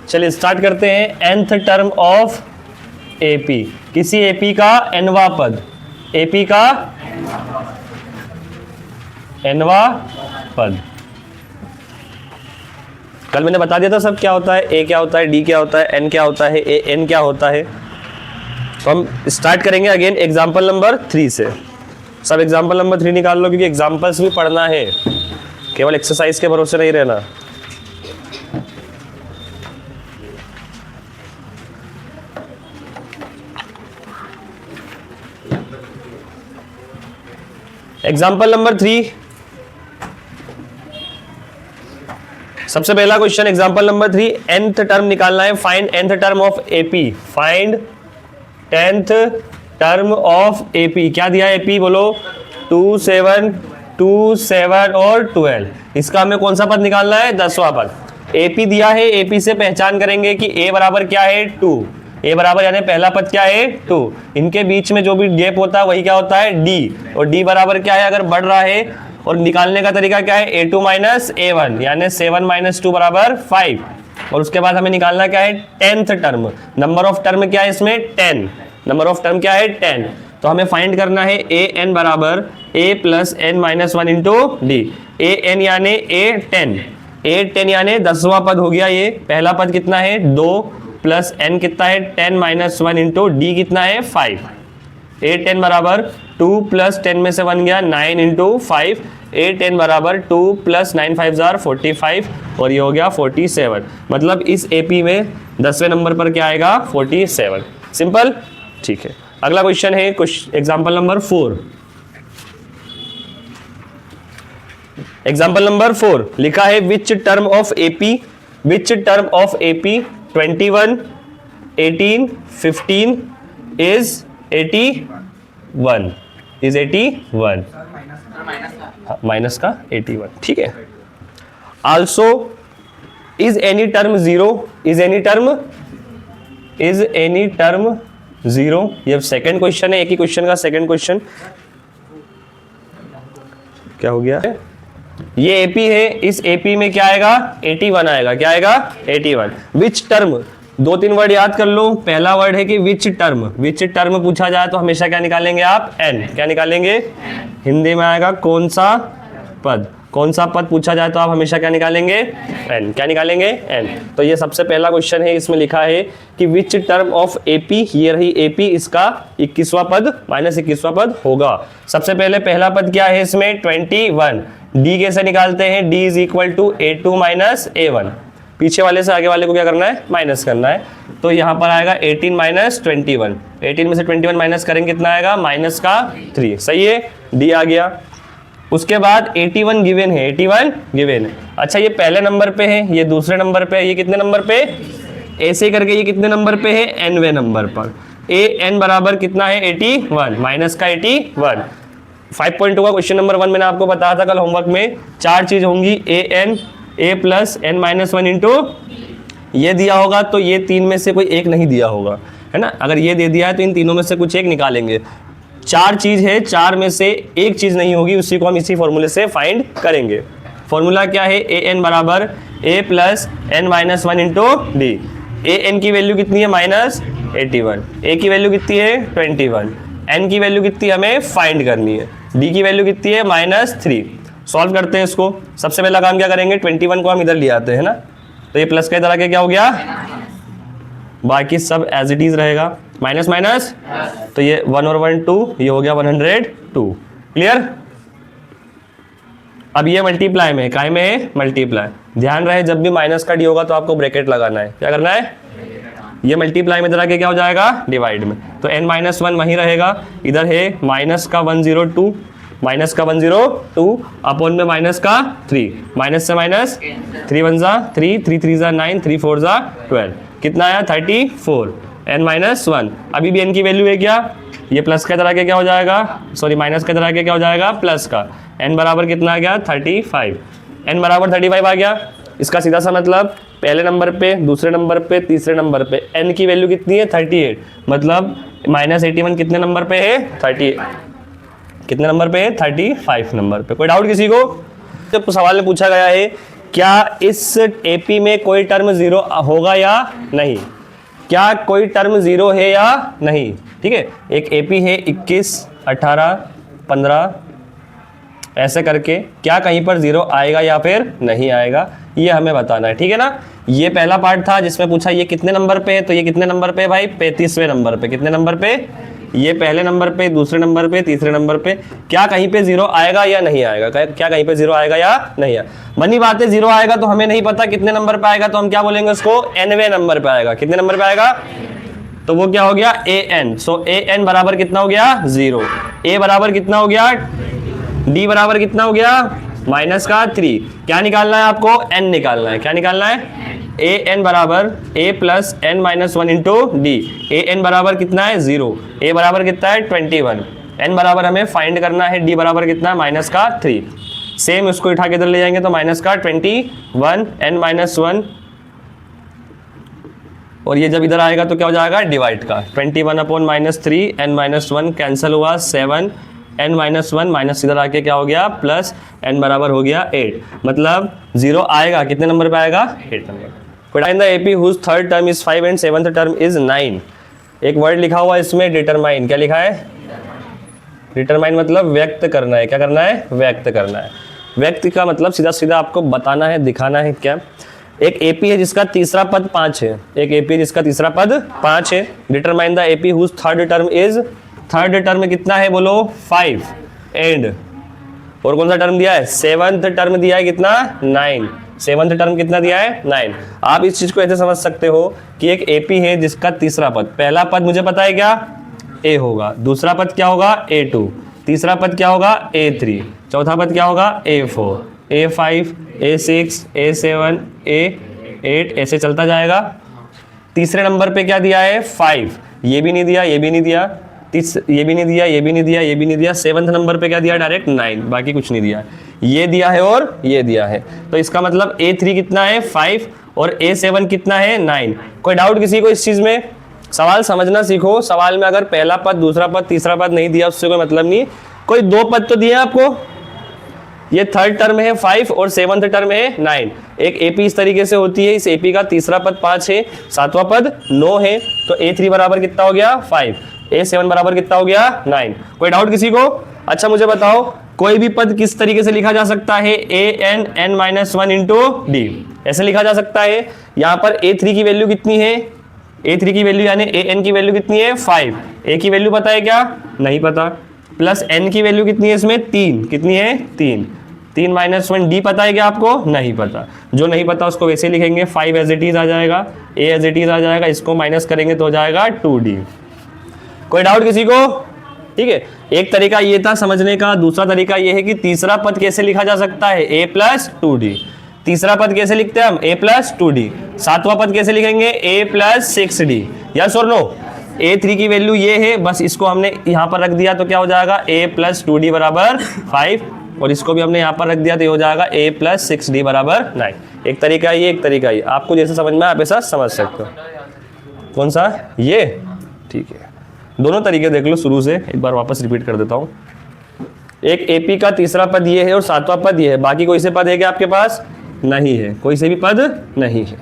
चलिए स्टार्ट करते हैं। nth टर्म ऑफ AP, किसी AP का nवा पद, AP का nवा पद। कल मैंने बता दिया था सब क्या होता है, A क्या होता है, D क्या होता है, N क्या होता है, AN क्या होता है। तो हम स्टार्ट करेंगे अगेन एग्जाम्पल नंबर 3 से। सब एग्जाम्पल नंबर 3 निकाल लो, क्योंकि एग्जाम्पल्स भी पढ़ना है, केवल एक्सरसाइज के भरोसे नहीं रहना। एग्जाम्पल नंबर 3, सबसे पहला question example number 3, nth term निकालना है। Find nth term of AP, find 10th term of AP। क्या दिया है AP, बोलो 2, 7, 2, 7 और 12। इसका हमें कौन सा पद निकालना है, 10वां पद। AP दिया है, AP से पहचान करेंगे कि A बराबर क्या है 2, A बराबर यानी पहला पद क्या है 2। इनके बीच में जो भी गैप होता है वही क्या होता है D, और D बराबर क्या है, अगर बढ़ रहा है, और निकालने का तरीका क्या है, A2 माइनस A1 यानी 7 माइनस 2 बराबर 5। और उसके बाद हमें निकालना क्या है 10th term. Number of term क्या है इसमें 10, नंबर ऑफ टर्म क्या है 10। तो हमें फाइंड करना है AN बराबर A plus N minus 1 into D। AN यानी A10 यानी 10वां पद हो गया। ये पहला पद कितना है 2 प्लस N कितना है 10 माइनस 1 इंटू D कितना है 5। A10 बराबर 2 प्लस 10 में से 1 गया 9 इंटू 5। A10 बराबर 2 प्लस 9 5 जार 45, और ये हो गया 47। मतलब इस AP में 10वें नंबर पर क्या आएगा 47। सिंपल, ठीक है। अगला क्वेश्चन है एग्जाम्पल नंबर 4। एग्जाम्पल नंबर 4 लिखा है which term of AP, which term of AP 21, 18, 15 is 81, is 81, minus का 81, ठीक है। Also is any term 0, is any term 0। ये सेकंड क्वेश्चन है, एक ही क्वेश्चन का सेकंड क्वेश्चन। क्या हो गया, ये AP है, इस AP में क्या आएगा 81 आएगा। क्या आएगा 81। विच टर्म, 2-3 वर्ड याद कर लो। पहला वर्ड है कि विच टर्म, विच टर्म पूछा जाए तो हमेशा क्या निकालेंगे आप, N। क्या निकालेंगे, हिंदी में आएगा कौन सा पद, कौन सा पद पूछा जाए तो आप हमेशा क्या निकालेंगे N। क्या निकालेंगे N। तो ये सबसे पहला क्वेश्चन है, इसमें लिखा है कि विच टर्म ऑफ AP, ये रही AP, इसका 21वां पद माइनस 21वां पद होगा। सबसे पहले पहला पद क्या है इसमें 21। D कैसे निकालते हैं, D is equal to A2 minus A1। पीछे वाले से आगे वाले को क्या करना है, माइनस करना है। तो यहाँ पर आएगा 18 माइनस 21, 18 में से 21 माइनस करेंगे कितना आएगा, माइनस का 3। सही है, D आ गया। उसके बाद 81 गिवन है, 81 गिवन है। अच्छा, ये पहले नंबर पे है, ये दूसरे नंबर पे है, ये कितने नंबर पे, ऐसे करके ये कितने नंबर पे है, Nवें नंबर पर। AN बराबर कितना है 81, माइनस का 81। 5.2 का क्वेश्चन नंबर 1 मैंने आपको बताया था कल होमवर्क में, 4 चीज होंगी, AN, A plus N minus 1 into, ये दिया होगा तो ये 3 में से कोई एक नहीं दिया होगा, है ना। अगर ये दे दिया है तो इन तीनों में से कुछ एक निकालेंगे। 4 चीज है, 4 में से एक चीज नहीं होगी, उसी को हम इसी फॉर्मूले से फाइंड करेंगे। फॉर्मूला क्या है, AN बराबर A plus N minus 1 into D। AN की वैल्यू कितनी है, माइनस 81। A की वैल्यू कितनी है 21। N की वैल्यू कितनी हमें फाइंड करनी है। D की वैल्यू कितनी है -3। सॉल्व करते हैं इसको। सबसे पहला काम क्या करेंगे, 21 को हम इधर ले आते हैं ना, तो ये प्लस का इधर आके क्या हो गया, बाकी सब एज इट इज रहेगा, माइनस माइनस, तो ये 1 और 1 2, ये हो गया 102। क्लियर। अब ये मल्टीप्लाई में, काय में है मल्टीप्लाई। ध्यान रहे जब भी माइनस का D होगा तो आपको ब्रैकेट लगाना है। क्या करना है, ये मल्टीप्लाई में इधर आके क्या हो जाएगा, डिवाइड में। तो n माइनस 1 वहीं रहेगा, इधर है माइनस का 102, माइनस का 102 अपॉन में माइनस का 3, माइनस से माइनस 3 1 जा 3, 3 3 जा 9, 3 4 जा 12, कितना आया 34, n माइनस 1। अभी भी n की वैल्यू है क्या, ये प्लस का इधर आके क्या हो जाएगा, सॉरी माइनस का इधर आके क्या हो जाएगा, प्लस का। n बराबर कितना आ गया 35, n बराबर 35 आ गया। इसका सीधा सा मतलब पहले नंबर पे, दूसरे नंबर पे, तीसरे नंबर पे n की वैल्यू कितनी है 38, मतलब -81 कितने नंबर पे है 30, कितने नंबर पे है 35 नंबर पे। कोई डाउट किसी को। जब सवाल में पूछा गया है क्या इस एपी में कोई टर्म जीरो होगा या नहीं, क्या कोई टर्म जीरो है या नहीं। ठीक है, एक एपी है 21, 18, 15 ऐसे करके, क्या कहीं पर जीरो आएगा या फिर नहीं आएगा, ये हमें बताना है। ठीक है ना, ये पहला पार्ट था जिसमें पूछा ये कितने नंबर पे है, तो ये कितने नंबर पे भाई, 35वें नंबर पे। कितने नंबर पे, ये पहले नंबर पे, दूसरे नंबर पे, तीसरे नंबर पे, क्या कहीं पे जीरो आएगा या नहीं आएगा, क्या कहीं पे जीरो आएगा या नहीं आएगा। बनी बात है, जीरो आएगा तो हमें नहीं पता कितने नंबर पे आएगा, तो हम क्या बोलेंगे उसको, nवें नंबर पे आएगा। कितने नंबर पे आएगा, तो वो क्या हो गया, an। सो an बराबर कितना हो गया, 0। a बराबर कितना हो गया, d बराबर कितना हो गया, माइनस का 3। क्या निकालना है आपको, n निकालना है। क्या निकालना है, ए एन बराबर a plus N minus 1 into D. A N बराबर कितना है, 0। a बराबर कितना है, 21। n बराबर हमें फाइंड करना है, d बराबर कितना है, माइनस का 3। सेम उसको उठा के इधर ले जाएंगे तो माइनस का 21 n माइनस 1, और ये जब इधर आएगा तो क्या हो जाएगा, डिवाइड का 21 upon minus 3, n minus 1 cancel हुआ 7, n माइनस 1 माइनस इधर आके क्या हो गया, प्लस n बराबर हो गया 8। मतलब जीरो आएगा, कितने नंबर पे आएगा, 8 number. Find the AP whose third term is 5 and seventh term is 9। एक वर्ड लिखा हुआ है इसमें, डिटरमाइन। क्या लिखा है, डिटरमाइन मतलब व्यक्त करना है। क्या करना है, व्यक्त करना है। व्यक्त का मतलब सीधा सीधा आपको बताना है, दिखाना है। क्या, एक एपी है जिसका तीसरा पद 5 है, एक एपी जिसका तीसरा पद 5 है। Determine the AP whose third term is, third term कितना है बोलो, 5 एंड, और कौन सा टर्म दिया है, सेवंथ टर्म दिया है कितना, 9। सेवंथ टर्म कितना दिया है, 9। आप इस चीज को ऐसे समझ सकते हो कि एक एपी है जिसका तीसरा पद, पहला पद मुझे पता है क्या, ए होगा, दूसरा पद क्या होगा, A2, तीसरा पद क्या होगा, A3, चौथा पद क्या होगा, A4, A5, A6, A7, A8, ऐसे चलता जाएगा। तीसरे नंबर पे क्या दिया है, 5। ये भी नहीं दिया, ये भी नहीं दिया, ये भी नहीं दिया, ये भी नहीं दिया, ये भी नहीं दिया। सेवंथ नंबर पे क्या दिया, डायरेक्ट 9, बाकी कुछ नहीं दिया। ये दिया है और ये दिया है, तो इसका मतलब A3 कितना है, 5, और A7 कितना है, 9। कोई डाउट किसी को इस चीज में, सवाल समझना सीखो। सवाल में अगर पहला पद, दूसरा पद, तीसरा पद नहीं दिया उससे कोई मतलब नहीं, कोई 2 पद तो दिए आपको। ये थर्ड टर्म है 5 और सेवंथ टर्म है 9। एक एपी इस तरीके से होती है, इस एपी का तीसरा पद 5 है, सातवां पद 9 है, तो A3 बराबर कितना हो गया, 5, A7 बराबर कितना हो गया, 9। कोई डाउट किसी को। अच्छा मुझे बताओ, कोई भी पद किस तरीके से लिखा जा सकता है, an n minus 1 into D, ऐसे लिखा जा सकता है। यहाँ पर A3 की वैल्यू कितनी है, A3 की वैल्यू यानी an की वैल्यू कितनी है, 5। a की वैल्यू पता है क्या, नहीं पता। प्लस n की वैल्यू कितनी है इसमें, 3। कितनी है, 3 माइनस 1 डी पता है क्या आपको, नहीं पता। जो नहीं पता उसको वैसे लिखेंगे, 5 एज इट इज आ जाएगा, a एज इट इज आ जाएगा, इसको माइनस करेंगे तो हो जाएगा 2d। कोई डाउट किसी को, ठीक है। एक तरीका ये था समझने का, दूसरा तरीका ये है कि तीसरा पद कैसे लिखा जा सकता है, a प्लस 2d। तीसरा पद कैसे लिखते हैं हम, a प्लस 2d। सातवां पद कैसे लिखेंगे, a प्लस 6d। यस और नो। A3 की वैल्यू ये है, बस इसको हमने यहाँ पर रख दिया तो क्या हो जाएगा, a प्लस 2d बराबर 5, और इसको भी हमने यहाँ पर रख दिया तो ये हो जाएगा a प्लस 6d बराबर 9। एक तरीका ये, एक तरीका ये, आपको जैसे समझ में आप ऐसा समझ सकते हो। कौन सा, ये, ठीक है। दोनों तरीके देख लो शुरू से, एक बार वापस रिपीट कर देता हूँ। एक एपी का तीसरा पद ये है और सातवां पद ये है, बाकी कोई से पद है क्या आपके पास, नहीं है, कोई से भी पद नहीं है,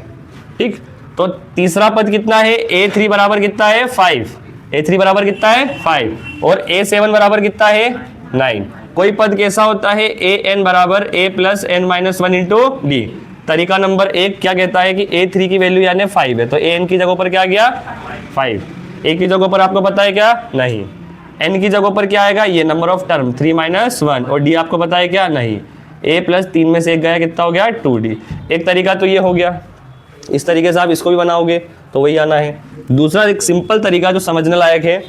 ठीक। तो तीसरा पद कितना है, A3 बराबर कितना है, 5। A3 बराबर कितना है, 5, और A7 बराबर कितना है, 9। कोई पद कैसा होता है, an बराबर a plus n minus 1 into D. तरीका नंबर 1 क्या कहता है कि A3 की वैल्यू यानी 5 है, तो an की जगह पर क्या गया, 5। a की जगह पर आपको पता है क्या, नहीं। n की जगह पर क्या आएगा, ये नंबर ऑफ टर्म 3 माइनस 1, और d आपको पता है क्या, नहीं। a प्लस 3 में से एक गया, कितना हो गया, 2d। एक तरीका तो ये हो गया, इस तरीके से आप इसको भी बनाओगे तो वही आना है। दूसरा एक सिंपल तरीका जो समझने लायक है,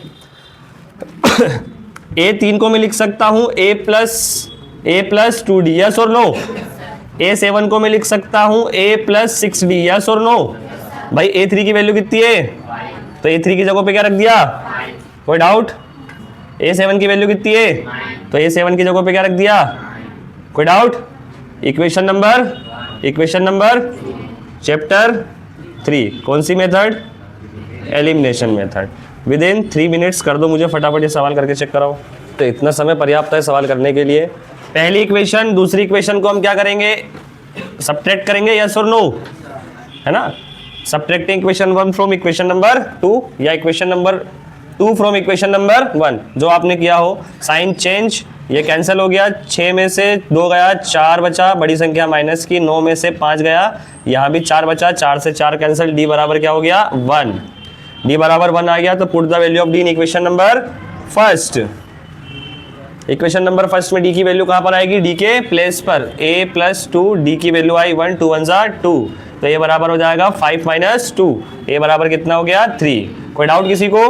A3 को मैं लिख सकता हूँ a प्लस 2d, यस और नो। A7 को मैं लिख सकता हूँ a प्लस 6d, यस और नो। भाई A3 की वैल्यू कितनी है, तो A3 की जगह पे क्या रख दिया, कोई डाउट। A7 की वैल्यू कितनी है, तो A7 की जगह पे क्या रख दिया, कोई डाउट। इक्वेशन नंबर चैप्टर 3, कौन सी method, elimination method. Within 3 minutes कर दो मुझे फटाफट ये सवाल करके चेक कराओ। तो इतना समय पर्याप्त है सवाल करने के लिए। पहली इक्वेशन, दूसरी इक्वेशन को हम क्या करेंगे, सब्ट्रैक्ट करेंगे, यस और नो, है ना। Subtracting equation 1 from equation number 2 या equation number 2 from equation number 1, जो आपने किया हो। साइन चेंज, ये कैंसिल हो गया, 6 में से 2 गया, 4 बचा, बड़ी संख्या माइनस की, 9 में से 5 गया, यहाँ भी 4 बचा, 4 से 4 कैंसिल, डी बराबर क्या हो गया 1, डी बराबर 1 आ गया। तो put the value of D in equation number first. Equation number first में डी की वैल्यू कहाँ पर आएगी, डी के प्लेस पर, a + 2, डी की वैल्यू आई 1, 2 1 2, तो ये बराबर हो जाएगा 5 - 2, a बराबर कितना हो गया 3। कोई डाउट किसी को,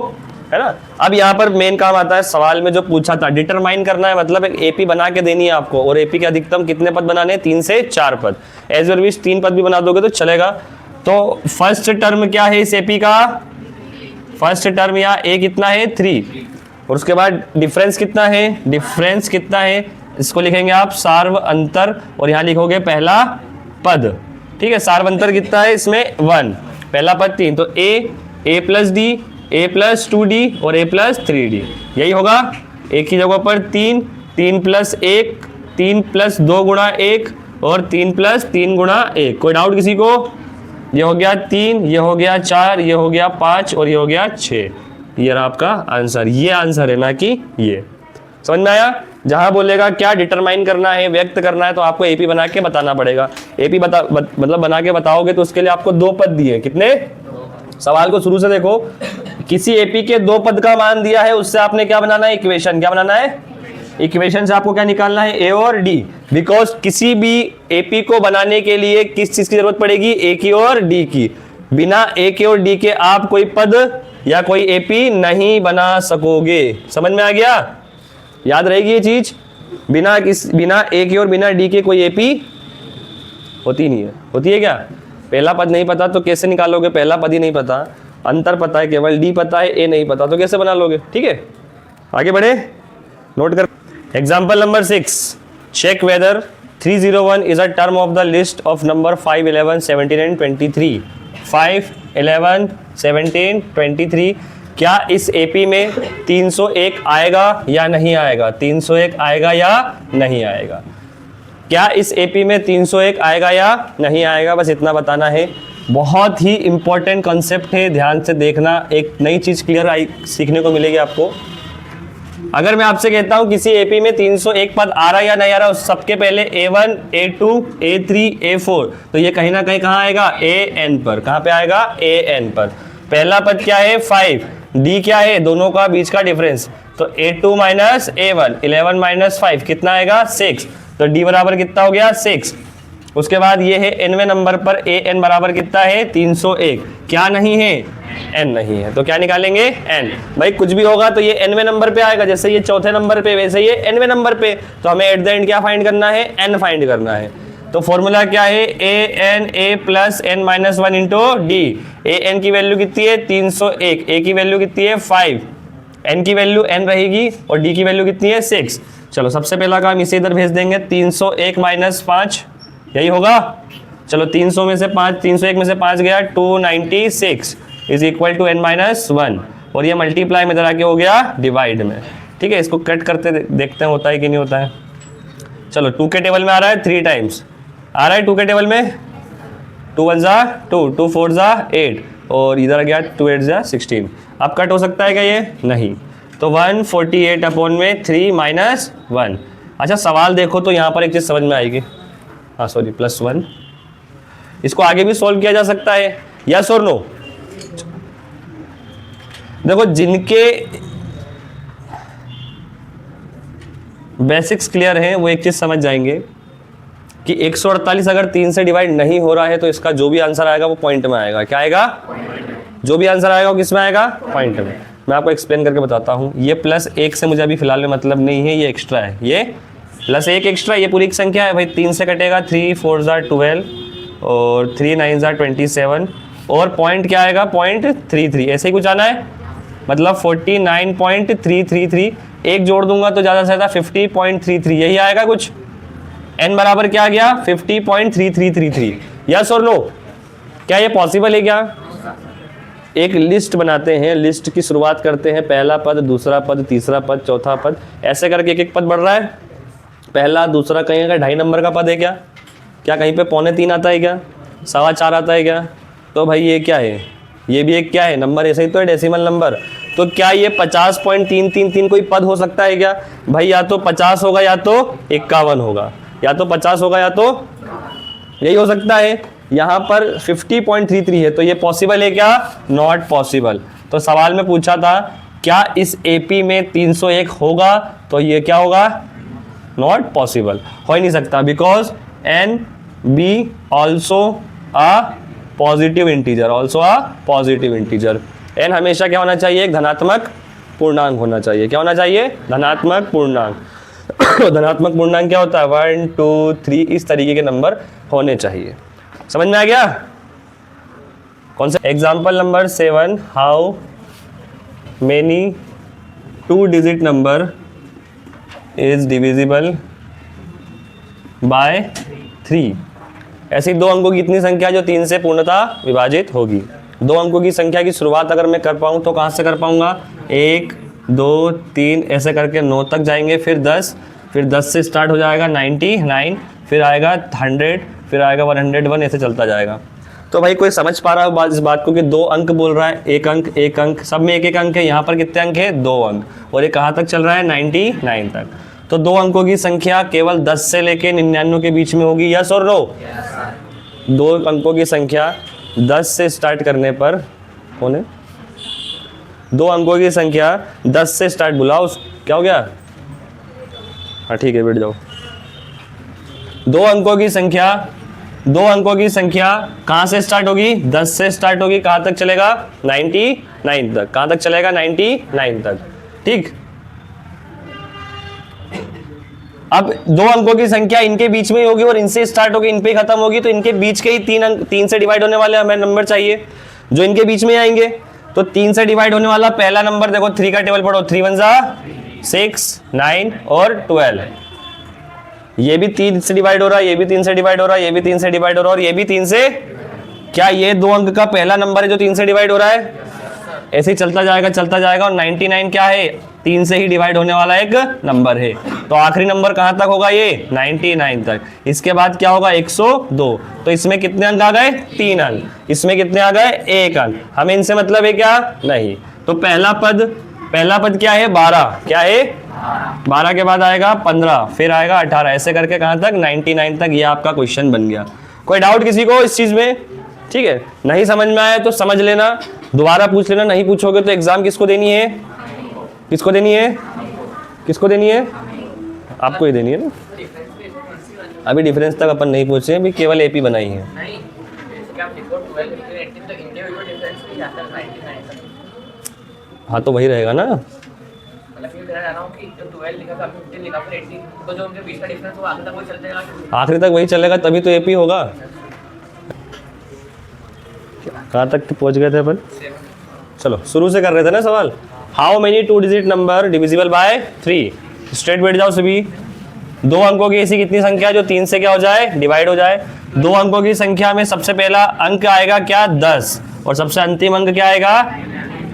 है ना। अब यहाँ पर मेन काम आता है, सवाल में जो पूछा था डिटरमाइन करना है, मतलब एक एपी बना के देनी है आपको, और एपी के अधिकतम कितने पद बनाने हैं, 3 से 4 पद। एज और विश 3 पद भी बना दोगे तो चलेगा। तो फर्स्ट टर्म क्या है इस एपी का, फर्स्ट टर्म यहाँ a कितना है 3, और उसके बाद डिफरेंस कितना है, डिफरेंस कितना है, इसको लिखेंगे आप सार्व अंतर, और यहाँ लिखोगे पहला पद, ठीक है। सार्व अंतर कितना है इसमें 1, पहला पद 3, तो a + d, a + 2d और a + 3d, यही होगा। एक की जगह पर 3, 3 + 1, 3 + 2 गुणा 1 और 3 + 3 गुणा 1। कोई डाउट किसी को, ये हो गया 3, ये हो गया 4, ये हो गया 5 और ये हो गया 6, ये रहा आपका आंसर। ये आंसर है, ना कि ये। समझ में आया। जहां बोलेगा क्या डिटरमाइन करना है, व्यक्त करना है, तो आपको एपी बना के बताना पड़ेगा। एपी मतलब बना के बताओगे तो उसके लिए आपको 2 पद दिए, कितने, सवाल को शुरू से देखो, किसी एपी के 2 पद का मान दिया है, उससे आपने क्या बनाना है, इक्वेशन। क्या बनाना है, इक्वेशन से आपको क्या निकालना है, ए और डी। बिकॉज किसी भी एपी को बनाने के लिए किस चीज की जरूरत पड़ेगी, ए की और डी की। बिना ए के और डी के आप कोई पद या कोई एपी नहीं बना सकोगे। समझ में आ गया, याद रहेगी ये चीज। बिना ए के और बिना डी के कोई एपी होती नहीं है। होती है क्या, पहला पद नहीं पता तो कैसे निकालोगे, पहला पद ही नहीं पता, अंतर पता है केवल, डी पता है, ए नहीं पता, तो कैसे बना लोगे। ठीक है, आगे बढ़े, नोट कर। Example number 6, check whether 301 is a term of the list of number 5, 11, 17 and 23। 5, 11, 17, 23। क्या इस एपी में 301 आएगा या नहीं आएगा, 301 आएगा या नहीं आएगा, क्या इस एपी में 301 आएगा या नहीं आएगा, बस इतना बताना है। बहुत ही इंपॉर्टेंट कॉन्सेप्ट है, ध्यान से देखना, एक नई चीज क्लियर सीखने को मिलेगी आपको। अगर मैं आपसे कहता हूं किसी एपी में 301 पद आ रहा या नहीं आ रहा, उस सबके पहले A1, A2, A3, A4, तो ये कहीं ना कहीं कहाँ आएगा, AN पर। कहाँ पे आएगा, AN पर। पहला पद क्या है 5, D क्या है, दोनों का बीच का डिफरेंस, तो A2 - A1, 11 - 5 कितना आएगा 6, तो D बराबर कितना हो गया 6। उसके बाद ये है nवें नंबर पर AN बराबर कितना है 301, क्या नहीं है, N नहीं है, तो क्या निकालेंगे N। भाई कुछ भी होगा तो ये nवें नंबर पे आएगा, जैसे ये चौथे नंबर पे वैसे ये nवें नंबर पे, तो हमें एट द एंड क्या फाइंड करना है, N फाइंड करना है। तो फॉर्मूला क्या है, AN A + N - 1 into D। AN की वैल्यू कितनी है 301, A की वैल्यू कितनी है 5, N की वैल्यू N रहेगी और D की वैल्यू कितनी है 6। चलो सबसे पहला काम इसे इधर भेज देंगे, 301 - 5 यही होगा। चलो 300 में से 5, 301 में से 5 गया, 296 इज इक्वल टू N - 1, और ये मल्टीप्लाई में इधर आके हो गया डिवाइड में। ठीक है, इसको कट करते देखते हैं होता है कि नहीं होता है। चलो 2 के टेबल में आ रहा है 3 टाइम्स, आ रहा है 2 के टेबल में, 2 1 = 2, 2 4 = 8, और इधर आ गया 2 8 = 16। अब कट हो सकता है क्या ये, नहीं, तो 148 अपॉन में 3 - 1। अच्छा सवाल देखो तो यहाँ पर एक चीज़ समझ में आएगी, हाँ सॉरी +1, इसको आगे भी सॉल्व किया जा सकता है, यस और नो। देखो जिनके बेसिक्स क्लियर हैं वो एक चीज समझ जाएंगे कि 148 अगर 3 से डिवाइड नहीं हो रहा है तो इसका जो भी आंसर आएगा वो पॉइंट में आएगा। क्या आएगा, जो भी आंसर आएगा वो किस में आएगा, पॉइंट में। मैं आपको एक्सप्लेन करके बताता हूँ। ये +1 से मुझे अभी फिलहाल में मतलब नहीं है, ये एक्स्ट्रा है, ये +1 एक्स्ट्रा, ये पूरी एक संख्या है भाई, 3 से कटेगा, 3 4 = 12 और 3 9 = 27, और पॉइंट क्या आएगा, .33, ऐसे ही कुछ आना है, मतलब 49.333। एक जोड़ दूंगा तो ज़्यादा से ज़्यादा 50.33, यही आएगा कुछ। n बराबर क्या आ गया 50.3333, यस और नो। क्या ये पॉसिबल है क्या, एक लिस्ट बनाते हैं, लिस्ट की शुरुआत करते हैं, पहला पद, दूसरा पद, तीसरा पद, चौथा पद, ऐसे करके एक एक पद बढ़ रहा है। पहला दूसरा कहीं का 2.5 नंबर का पद है क्या, क्या कहीं पे 3.25 आता है क्या, 4.25 आता है क्या? तो भाई ये क्या है, ये भी एक क्या है नंबर, ऐसे ही तो है डेसिमल नंबर। तो क्या ये 50.333 कोई पद हो सकता है क्या? भाई या तो 50 होगा या तो 51 होगा, या तो 50 होगा या तो यही हो सकता है। यहाँ पर 50.33 है, तो ये पॉसिबल है क्या? Not possible. तो सवाल में पूछा था क्या इस एपी में 301 होगा, तो ये क्या होगा? नॉट पॉसिबल, हो ही नहीं सकता, because N be also a positive integer, also a positive integer. N हमेशा क्या होना चाहिए? एक धनात्मक पूर्णांक होना चाहिए। क्या होना चाहिए? धनात्मक पूर्णांक। धनात्मक पूर्णांक क्या होता है? 1 2 3 इस तरीके के नंबर होने चाहिए। समझ में आ गया? कौन सा? Example number 7, how many 2 digit number is divisible by 3। ऐसी 2 अंकों की इतनी संख्या जो 3 से पूर्णतः विभाजित होगी। 2 अंकों की संख्या की शुरुआत अगर मैं कर पाऊँ तो कहाँ से कर पाऊँगा? 1 2 3 ऐसे करके 9 तक जाएंगे, फिर 10, फिर 10 से स्टार्ट हो जाएगा 99, फिर आएगा 100, फिर आएगा 101, ऐसे चलता जाएगा। तो भाई कोई समझ पा रहा है इस बात को कि 2 अंक बोल रहा है, एक अंक, सब में एक अंक है। यहाँ पर कितने अंक है? 2 अंक, और ये कहाँ तक चल रहा है? 99 तक। तो 2 अंकों की संख्या केवल 10 से लेके 99 के बीच में होगी, यस और नो? 2 अंकों की संख्या 10 से स्टार्ट करने पर कौन है? 2 अंकों की संख्या 10 से स्टार्ट, बुलाओ क्या हो गया? हाँ ठीक है, बैठ जाओ। 2 अंकों की संख्या कहाँ से स्टार्ट होगी? 10 से स्टार्ट होगी, कहाँ तक चलेगा? 99 तक। कहाँ तक चलेगा? 99 तक। ठीक। अब 2 अंकों की संख्या इनके बीच में होगी और इनसे स्टार्ट होगी, इन पे खत्म होगी, तो इनके बीच के ही 3 अंक, 3 से डिवाइड होने वाले हमें नंबर चाहिए जो इनके बीच में आएंगे। तो 3 से डिवाइड होने वाला पहला नंबर देखो, 3 का टेबल पढ़ो, 3 1 6 9 और 12। ये भी 3 से डिवाइड हो रहा है, ये भी 3 से डिवाइड हो रहा है, ये भी 3 से डिवाइड हो रहा है, और ये भी 3 से। क्या ये 2 अंक का पहला नंबर है जो 3 से डिवाइड हो रहा है? ऐसे ही चलता जाएगा, और 99 क्या है? 3 से ही डिवाइड होने वाला एक नंबर है। तो आखिरी नंबर कहां तक होगा? ये 99 तक। इसके बाद क्या होगा? 102। तो इसमें कितने अंक आ गए? 3 अंक। इसमें कितने आ गए? 1 अंक। हमें इनसे मतलब है क्या? नहीं। तो पहला पद क्या है? 12। क्या है? 12 के बाद आएगा 15, फिर आएगा 18, ऐसे करके कहां तक? 99 तक। ये आपका क्वेश्चन बन गया। कोई डाउट किसी को इस चीज में? ठीक है, नहीं समझ में आया तो समझ लेना, दोबारा पूछ लेना। नहीं पूछोगे तो एग्जाम किसको देनी है? किसको देनी है? किसको देनी है? आपको ही देनी है ना। अभी डिफरेंस तक अपन नहीं पूछे, अभी केवल एपी बनाई है। हाँ तो वही रहेगा ना। आखिरी तक वही चलेगा, तभी तो एपी होगा। कहाँ तक पहुंच गए थे अपन? चलो शुरू से कर रहे थे ना सवाल। How many 2 digit number divisible by 3? Straight बैठ जाओ सभी। 2 अंकों की ऐसी कितनी संख्या जो 3 से क्या हो जाए? डिवाइड हो जाए। 2 अंकों की संख्या में सबसे पहला अंक आएगा क्या? 10, और सबसे अंतिम अंक क्या आएगा?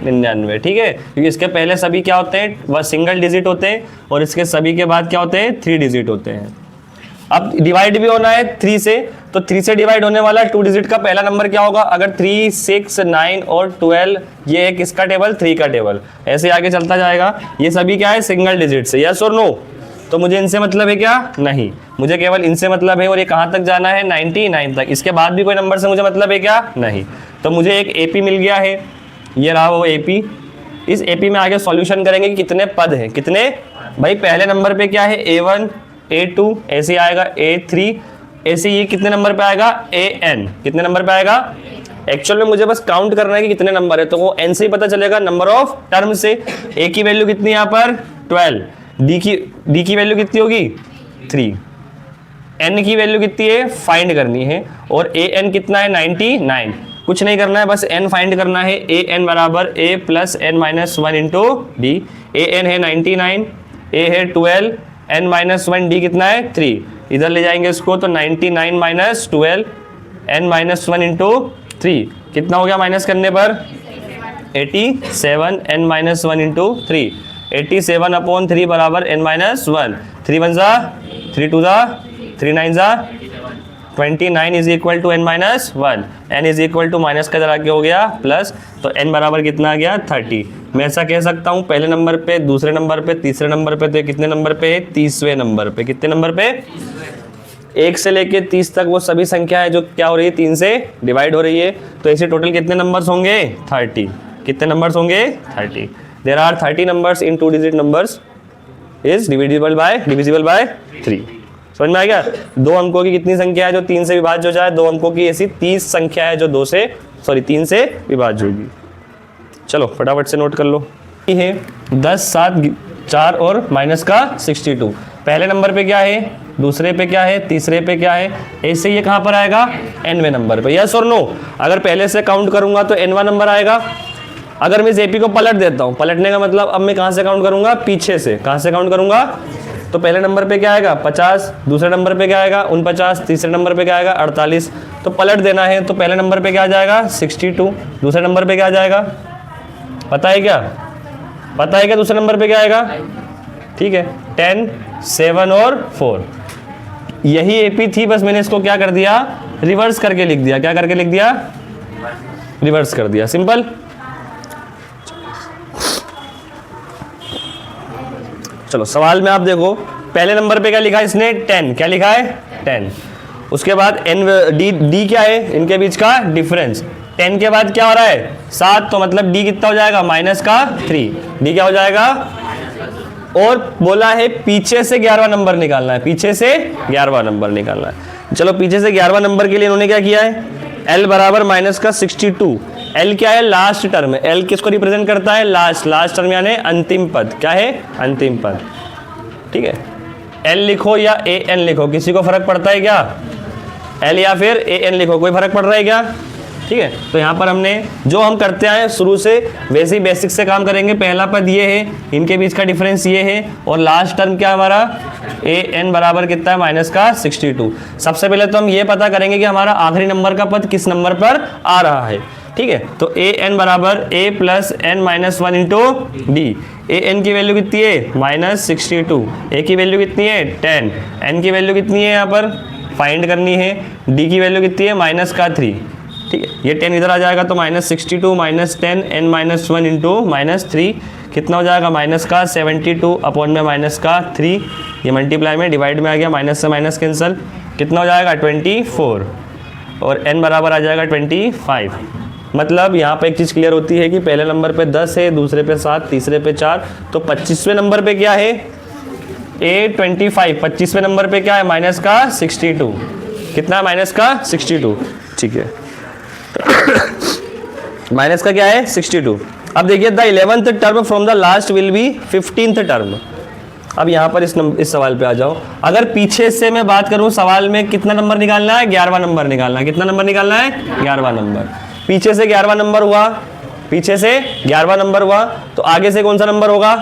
99। ठीक है, क्योंकि इसके पहले सभी क्या होते हैं? वह सिंगल डिजिट होते हैं, और इसके सभी के बाद क्या होते हैं? 3 डिजिट होते हैं। अब डिवाइड भी होना है 3 से, तो 3 से डिवाइड होने वाला 2 डिजिट का पहला नंबर क्या होगा? अगर 3 6 9 और 12, ये एक इसका टेबल, 3 का टेबल, ऐसे आगे चलता जाएगा। ये सभी क्या है? सिंगल डिजिट से, यस और नो? तो मुझे इनसे मतलब है क्या? नहीं, मुझे केवल इनसे मतलब है। और ये कहाँ तक जाना है? 99 तक। इसके बाद भी कोई नंबर से मुझे मतलब है क्या? नहीं। तो मुझे एक एपी मिल गया है, ये रहा वो एपी। इस एपी में आगे सॉल्यूशन करेंगे कि कितने पद हैं, कितने। भाई पहले नंबर पे क्या है? A1 A2 ऐसे आएगा, A3 ऐसे, ये कितने नंबर पे आएगा? AN कितने नंबर पे आएगा? एक्चुअल में मुझे बस काउंट करना है कि कितने नंबर है, तो वो n से ही पता चलेगा, नंबर ऑफ टर्म से। A की वैल्यू कितनी है यहाँ पर? 12। D की वैल्यू कितनी होगी? 3। n की वैल्यू कितनी है? फाइंड करनी है। और AN कितना है? 99। कुछ नहीं करना है, बस n फाइंड करना है। AN बराबर A plus n minus 1 into D। AN है 99, A है 12, n माइनस 1, D कितना है? 3। इधर ले जाएंगे इसको, तो 99 माइनस 12, n माइनस 1 इंटू 3 कितना हो गया माइनस करने पर? 87, n माइनस 1 इंटू 3, 87 अपॉन 3 बराबर n माइनस 1। 3 1 जा, 3 2 जा, 3 9 जा, 29 is equal to n minus 1, n is equal to minus का इधर आके हो गया प्लस, तो n बराबर कितना आ गया 30। मैं ऐसा कह सकता हूँ पहले नंबर पे, दूसरे नंबर पे, तीसरे नंबर पे, तो कितने नंबर पे है 30वें नंबर पे। कितने नंबर पे? 1 से लेके 30 तक वो सभी संख्या है जो क्या हो रही है 3 से डिवाइड हो रही है। तो ऐसे टोटल कितने नंबर्स होंगे 30। कितने नंबर्स होंगे 30। There are 30 numbers in 2 digit numbers is divisible by 3। समझ में आ गया? 2 अंकों की कितनी संख्या है जो 3 से विभाज्य हो जाए? 2 अंकों की ऐसी 30 संख्या है जो 3 से विभाज्य होगी। चलो फटाफट से नोट कर लो। ये है 10, 7, 4 और माइनस का 62। पहले नंबर पे क्या है, दूसरे पे क्या है, तीसरे पे क्या है, ऐसे ये कहाँ पर आएगा nवें नंबर पे। यस और नो? अगर पहले से काउंट करूंगा तो nवां नंबर आएगा। अगर मैं इस एपी को पलट देता हूँ, पलटने का मतलब अब मैं कहाँ से काउंट करूंगा? पीछे से। कहाँ से काउंट करूंगा? तो पहले नंबर पे क्या आएगा 50, दूसरे नंबर पे क्या आएगा 49, तीसरे नंबर पे क्या आएगा 48। तो पलट देना है तो पहले नंबर पे क्या आ जाएगा 62, दूसरे नंबर पे क्या आ जाएगा पता है क्या? पता है क्या दूसरे नंबर पे क्या आएगा? ठीक है 10, 7 और 4। यही एपी थी, बस मैंने इसको क्या कर दिया रिवर्स करके लिख दिया। क्या करके लिख दिया? रिवर्स कर दिया। सिंपल। चलो सवाल में आप देखो, पहले नंबर पे क्या लिखा है इसने 10। क्या लिखा है 10। उसके बाद एन डी क्या है इनके बीच का डिफरेंस। 10 के बाद क्या हो रहा है 7, तो मतलब डी कितना हो जाएगा माइनस का 3। डी क्या हो जाएगा? और बोला है पीछे से 11वां नंबर निकालना है। पीछे से 11वां नंबर निकालना है। चलो पीछे से 11वां नंबर के लिए इन्होंने क्या किया है, L बराबर माइनस का 62। L क्या है? लास्ट टर्म है। L किसको रिप्रेजेंट करता है? लास्ट टर्म यानी अंतिम पद। क्या है? अंतिम पद। ठीक है, L लिखो या AN लिखो, किसी को फर्क पड़ता है क्या? L या फिर AN लिखो, कोई फर्क पड़ रहा है क्या? ठीक है, तो यहाँ पर हमने जो हम करते आए शुरू से वैसे ही बेसिक से काम करेंगे। पहला पद ये है, इनके बीच का डिफरेंस ये है, और लास्ट टर्म क्या हमारा AN बराबर कितना है माइनस का 62। सबसे पहले तो हम ये पता करेंगे कि हमारा आखिरी नंबर का पद किस नंबर पर आ रहा है। ठीक है, तो AN बराबर A plus N minus 1 into D. AN की वैल्यू कितनी है -62, A की वैल्यू कितनी है 10, N की वैल्यू कितनी है यहाँ पर फाइंड करनी है, D की वैल्यू कितनी है माइनस का 3। ठीक है, ये 10 इधर आ जाएगा तो -62 माइनस 10 N माइनस 1 इंटू -3 कितना हो जाएगा माइनस का 72 अपॉन में माइनस का 3। ये मल्टीप्लाई में डिवाइड में आ गया, माइनस से माइनस कैंसिल, कितना हो जाएगा 24, और n बराबर आ जाएगा 25। मतलब यहाँ पे एक चीज़ क्लियर होती है कि पहले नंबर पे 10 है, दूसरे पे 7, तीसरे पे 4, तो 25वें नंबर पे क्या है A25। 25वें नंबर पे क्या है माइनस का 62। कितना है माइनस का 62। ठीक है माइनस का क्या है 62। अब देखिए the 11th term from the last will be 15th term. अब यहाँ पर इस सवाल पे आ जाओ। अगर पीछे से मैं बात करूँ, सवाल में कितना नंबर निकालना है 11वां नंबर निकालना है। कितना नंबर निकालना है 11वां नंबर। पीछे से 11वां नंबर हुआ, पीछे से 11वां नंबर हुआ, तो आगे से कौन सा नंबर होगा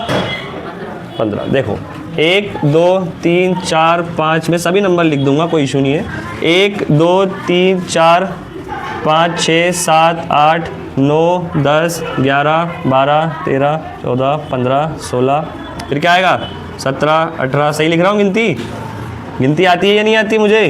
15। देखो 1 2 3 4 5, मैं सभी नंबर लिख दूंगा, कोई इशू नहीं है। 1 2 3 4 5 6 7 8 9 10 11 12 13 14 15 16, फिर क्या आएगा 17 18। सही लिख रहा हूँ? गिनती आती है या नहीं आती मुझे?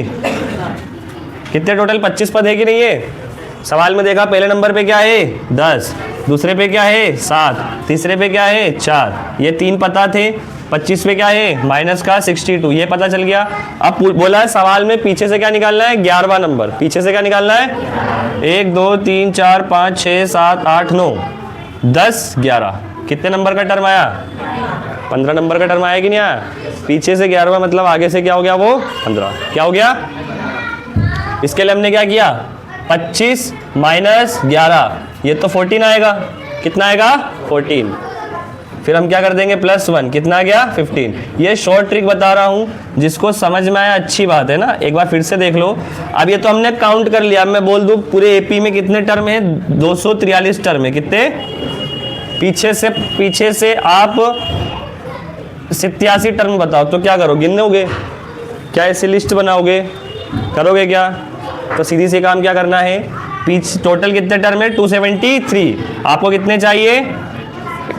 कितने टोटल 25 पद है कि नहीं है? सवाल में देखा पहले नंबर पे क्या है 10, दूसरे पे क्या है 7, तीसरे पे क्या है 4, ये 3 पता थे। 25 पे क्या है माइनस का 62, ये पता चल गया। अब बोला है सवाल में पीछे से क्या निकालना है 11वां नंबर। पीछे से क्या निकालना है 1 2 3 4 5 6 7 8 9 10 11। कितने नंबर का टर्म आया 15 नंबर का टर्म आया कि नहीं आया? पीछे से 11वां मतलब आगे से क्या हो गया वो 15। क्या हो गया? इसके लिए हमने क्या किया 25 माइनस 11, ये तो 14 आएगा। कितना आएगा 14। फिर हम क्या कर देंगे +1, कितना आ गया 15। ये शॉर्ट ट्रिक बता रहा हूँ, जिसको समझ में आया अच्छी बात है ना। एक बार फिर से देख लो। अब ये तो हमने काउंट कर लिया। अब मैं बोल दूँ पूरे एपी में कितने टर्म है 243 टर्म है। कितने? पीछे से आप 87 टर्म बताओ तो क्या करो, गिनोगे क्या? ऐसी लिस्ट बनाओगे? करोगे क्या? तो सीधी सी काम क्या करना है, टोटल कितने टर्म है 273। आपको कितने चाहिए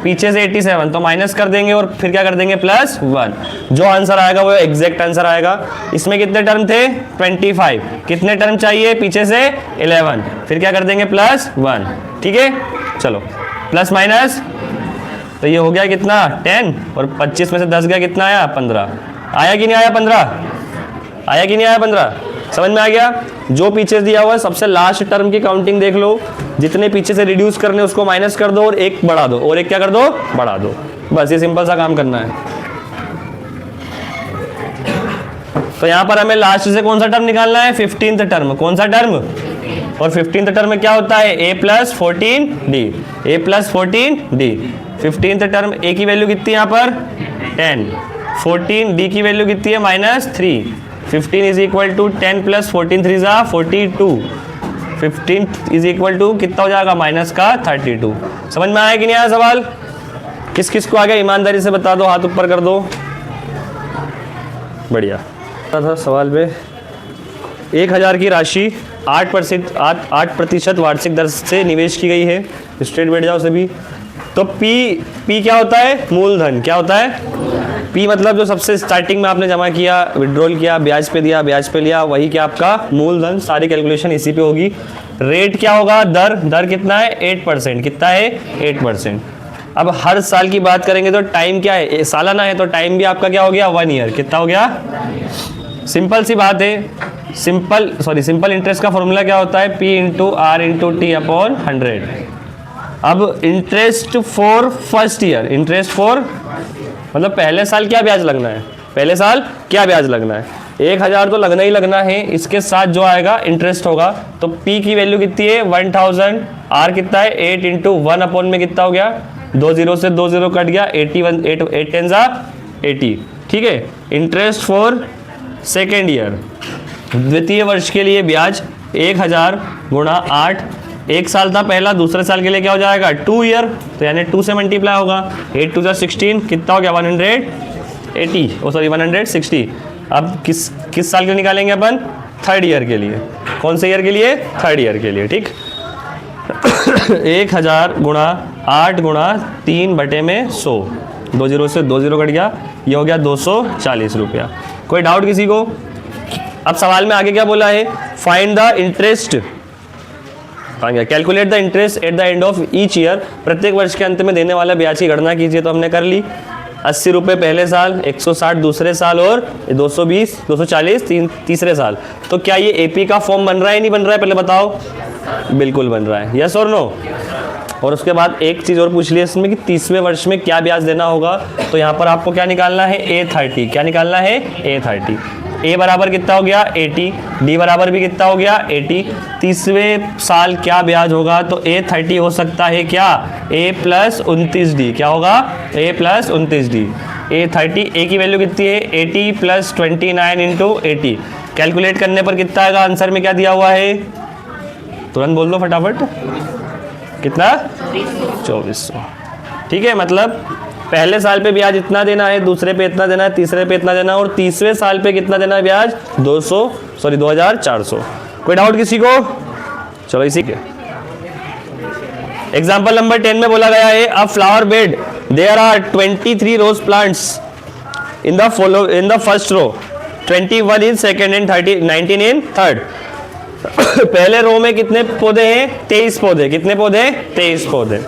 पीछे से 87, तो माइनस कर देंगे और फिर क्या कर देंगे +1। जो आंसर आएगा वो एग्जैक्ट आंसर आएगा। इसमें कितने टर्म थे 25, कितने टर्म चाहिए पीछे से 11, फिर क्या कर देंगे +1। ठीक है, चलो प्लस माइनस, तो ये हो गया कितना 10 और 25 में से 10 गया, कितना आया 15। आया कि नहीं आया 15? आया कि नहीं आया 15? समझ में आ गया? जो पीछे दिया हुआ है सबसे लास्ट टर्म की काउंटिंग देख लो, जितने पीछे से रिड्यूस करने उसको माइनस कर दो और एक बढ़ा दो, और एक क्या कर दो बढ़ा दो, बस ये सिंपल सा काम करना है। तो यहां पर हमें लास्ट से कौन सा टर्म निकालना है 15th टर्म। कौन सा टर्म? और 15th टर्म में क्या होता है a + 14d, a + 14d। 15th term a की वैल्यू कितनी है यहाँ पर 10, 14d की वैल्यू कितनी है -3। 15 is equal to 10 + 14 3 = 42। 15 is equal to कितना हो जाएगा -32। समझ में आया कि नहीं आया सवाल? किस किस को आ गया ईमानदारी से बता दो, हाथ ऊपर कर दो। बढ़िया था सवाल पे। 1000 की राशि 8% वार्षिक दर से निवेश की गई है। स्ट्रेट बैठ जाओ सभी। तो P क्या होता है? मूलधन। क्या होता है? P मतलब जो सबसे स्टार्टिंग में आपने जमा किया, विड्रॉल किया, ब्याज पे दिया, ब्याज पे लिया, वही क्या आपका मूलधन। सारी कैलकुलेशन इसी पे होगी। रेट क्या होगा? दर कितना है 8%। कितना है 8%। अब हर साल की बात करेंगे तो टाइम क्या है, सालाना है, तो टाइम भी आपका क्या हो गया 1 ईयर। कितना हो गया? सिंपल सी बात है। सिंपल इंटरेस्ट का फॉर्मूला क्या होता है? P × R × T/100। अब interest for first year, interest for मतलब पहले साल क्या ब्याज लगना है, पहले साल क्या ब्याज लगना है 1000 तो लगना ही लगना है। इसके साथ जो आएगा इंटरेस्ट होगा। तो P की वैल्यू कितनी है 1000, R कितना है 8 × 1 में कितना हो गया 2 0 से 2 0 कट गया 81, 8 10 80। ठीक है। इंटरेस्ट फॉर सेकेंड ईयर, द्वितीय वर्ष के लिए ब्याज 1000 × 8, एक साल था पहला, दूसरे साल के लिए क्या हो जाएगा 2 ईयर, तो यानी 2 से मल्टीप्लाई होगा। 8 2 16 कितना हो गया 160। अब किस साल के लिए निकालेंगे अपन? थर्ड ईयर के लिए। कौन से ईयर के लिए? थर्ड ईयर के लिए। ठीक 1000 × 8 × 3/100, 2 0 से 2 0 कट गया, ये हो गया 240 रुपया। कोई डाउट किसी को? अब सवाल में आगे क्या बोला है? Find the interest, calculate the interest at the end of each year. प्रत्येक वर्ष के अंत में देने वाला ब्याज की गणना कीजिए। तो हमने कर ली 80 रुपये पहले साल, 160 दूसरे साल और 220 240 तीसरे साल। तो क्या ये एपी का फॉर्म बन रहा है नहीं बन रहा है पहले बताओ? बिल्कुल बन रहा है, यस और नो? और उसके बाद एक चीज़ और पूछ ली इसमें कि 30वें वर्ष में क्या ब्याज देना होगा। तो यहाँ पर आपको क्या निकालना है A30। क्या निकालना है A30। A बराबर कितना हो गया 80, D बराबर भी कितना हो गया 80। 30वें साल क्या ब्याज होगा? तो A30 हो सकता है क्या A + 29D। क्या होगा? A + 29D। A30, A की वैल्यू कितनी है 80 + 29 × 80। कैलकुलेट करने पर कितना आएगा? आंसर में क्या दिया हुआ है? तुरंत बोल दो फटाफट। कितना? 2400। ठीक है, मतलब पहले साल पे ब्याज इतना देना है, दूसरे पे इतना देना है, तीसरे पे इतना देना है, और 30वें साल पे कितना देना है ब्याज 2400। कोई डाउट किसी को? चलो इसी के एग्जाम्पल नंबर 10 में बोला गया है a flower bed there are 23 rose plants in the first row, 21 in second and 19 in third. पहले रो में कितने पौधे हैं? 23 पौधे। कितने पौधे? 23 पौधे।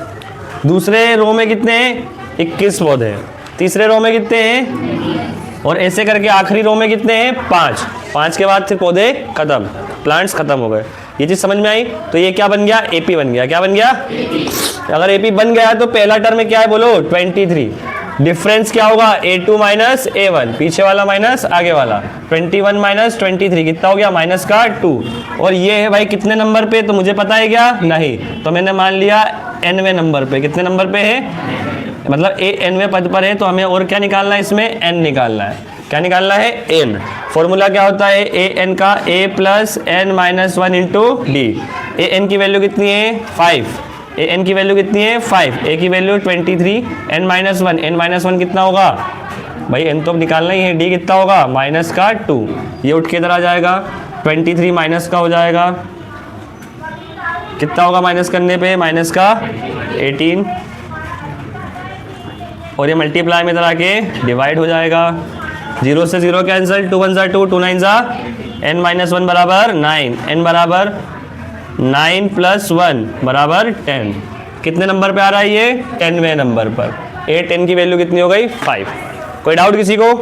दूसरे रो में कितने हैं? 21 पौधे हैं। तीसरे रो में कितने हैं? और ऐसे करके आखिरी रो में कितने हैं? 5 के बाद फिर पौधे खत्म, प्लांट्स खत्म हो गए। ये चीज समझ में आई? तो ये क्या बन गया? एपी बन गया। क्या बन गया? अगर एपी बन गया तो पहला टर्म में क्या है बोलो 23। डिफरेंस क्या होगा? A2 - A1, पीछे वाला माइनस आगे वाला। 21 - 23 कितना हो गया? -2। और ये है भाई कितने नंबर पे? तो मुझे पता है क्या? नहीं। तो मैंने मान लिया nवें नंबर पे। कितने नंबर पे है? मतलब A nवें पद पर है, तो हमें और क्या निकालना है? इसमें n निकालना है। क्या निकालना है? n। फॉर्मूला क्या होता है an का? A + n - 1 × D। an की वैल्यू कितनी है 5, an की वैल्यू कितनी है 5, a की वैल्यू 23, n - 1, n - 1 कितना होगा भाई? n तो निकालना ही है। d कितना होगा? -2। ये उठ के इधर आ जाएगा, 23 माइनस का हो जाएगा, कितना होगा माइनस करने पे? -18। और ये मल्टीप्लाई में इधर आके डिवाइड हो जाएगा। 0 से 0 कैंसिल, 2 1 2, 2 9 n-1 बराबर 9, n बराबर 9 + 1 बराबर 10। कितने नंबर पे आ रहा है ये? 10वें नंबर पर। 8 n की वैल्यू कितनी हो गई? 5। कोई डाउट किसी को?